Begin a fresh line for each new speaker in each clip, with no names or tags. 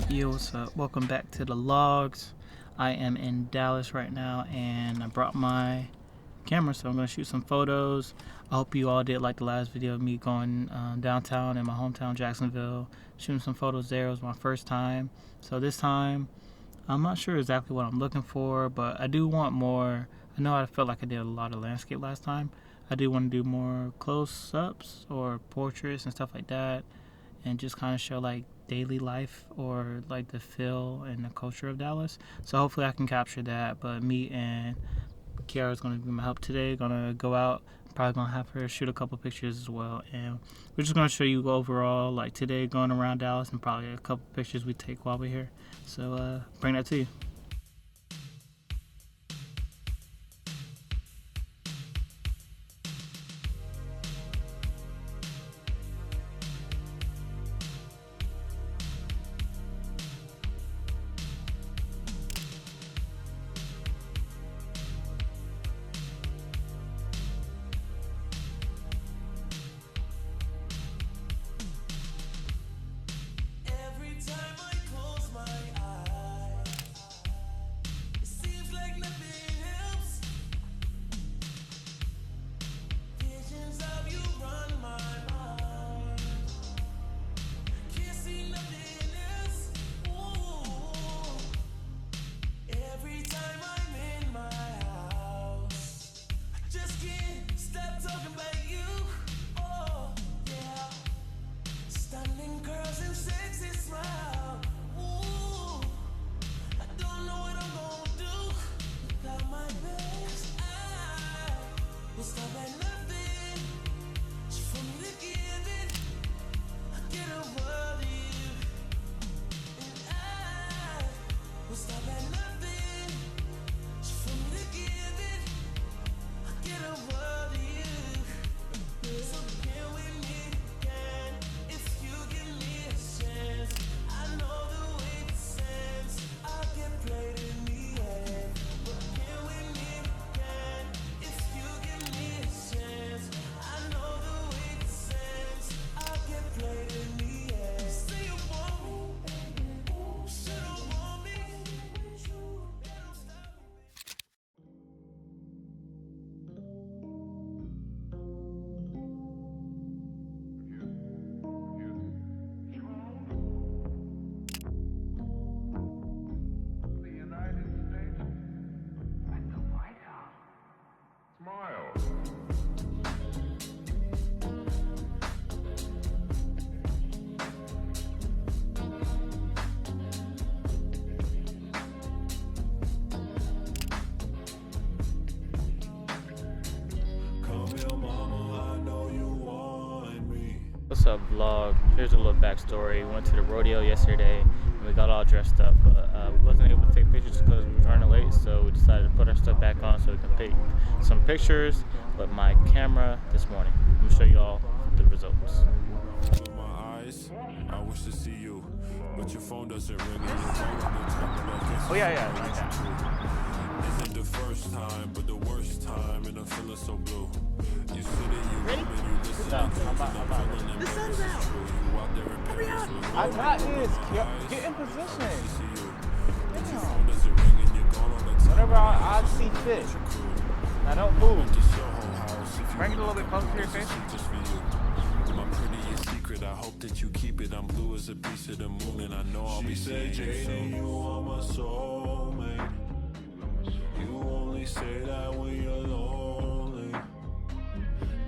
Yo, what's up? Welcome back to the logs. I am in Dallas right now and I brought my camera, so I'm going to shoot some photos. I hope you all did like the last video of me going downtown in my hometown, Jacksonville, shooting some photos there. It was my first time. So this time, I'm not sure exactly what I'm looking for, but I do want more. I know I felt like I did a lot of landscape last time. I do want to do more close-ups or portraits and stuff like that, and just kind of show like daily life or like the feel and the culture of Dallas. So hopefully I can capture that. But me and Kiara's gonna be my help today. Gonna go out. Probably gonna have her shoot a couple pictures as well. And we're just gonna show you overall like today going around Dallas and probably a couple pictures we take while we're here. So bring that to you. What's up, vlog? Here's a little backstory. We went to the rodeo yesterday and we got all dressed up, but we wasn't able to take pictures because we were running late, so we decided to put our stuff back on so we can take some pictures with my camera this morning. I'm gonna show you all the results.
My eyes, I wish to see you, but your phone doesn't ring.
Oh yeah.
Isn't the first time, but the worst time, and I'm feeling so blue. You sit in your room and you listen to I'm
The sun's out. Hurry up.
I got this. Get in position.
Damn.
Whatever I see fit. Now don't move. Bring it a little bit closer to your face.
My prettiest secret, I hope that you keep it. I'm blue as a piece of the moon, and I know I'll be seeing you soon. You are my soulmate. You only say that when you're lonely.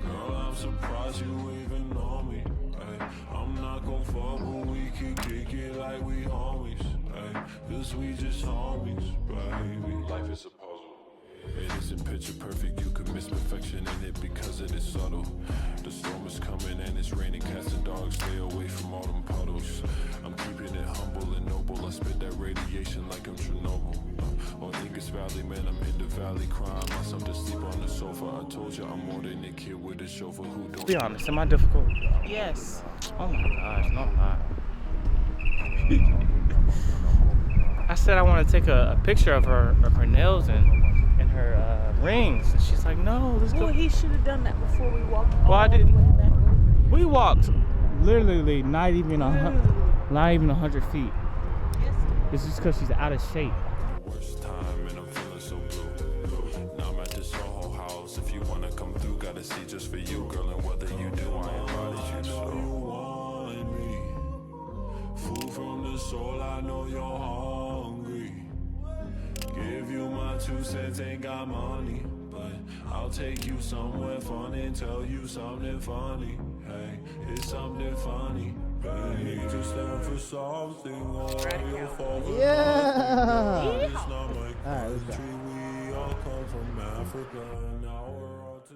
Girl, I'm surprised you even know me. Ay, I'm not gon' fuck, but we can kick it like we homies. Ay, 'cause we just homies, baby. Life is a puzzle. It isn't picture perfect, you can miss perfection in it because it is subtle. The storm is coming and it's raining, cats and dogs, stay away from all them puddles. I'm keeping it humble and noble, I spit that radiation like I'm Chernobyl. On Ingus Valley, man, I'm in the valley, crying myself to sleep on the sofa. I told you I'm more than a kid with a chauffeur who don't...
Be honest, am I difficult?
Yes.
Oh my gosh, no I'm not. I said I want to take a picture of her nails and her rings, and she's like, no, let's go.
Well, he should have done that before we walked.
Well, I didn't.
All the way back.
We walked literally not even 100 feet. It's just because she's out of shape.
Worst time and I'm feeling so blue. Now I'm at the Soho house. If you wanna come through, gotta see just for you, girl. And whether you do, I invited you. So you want me, food from the soul. I know you're hungry. Give you my 2 cents, ain't got money, but I'll take you somewhere fun and tell you something funny. Hey, it's something funny. Hey, just stand for something or you'll fall for
Yeah.
It's not my
All right, let's go.
country. We all come from Africa. Now we're all to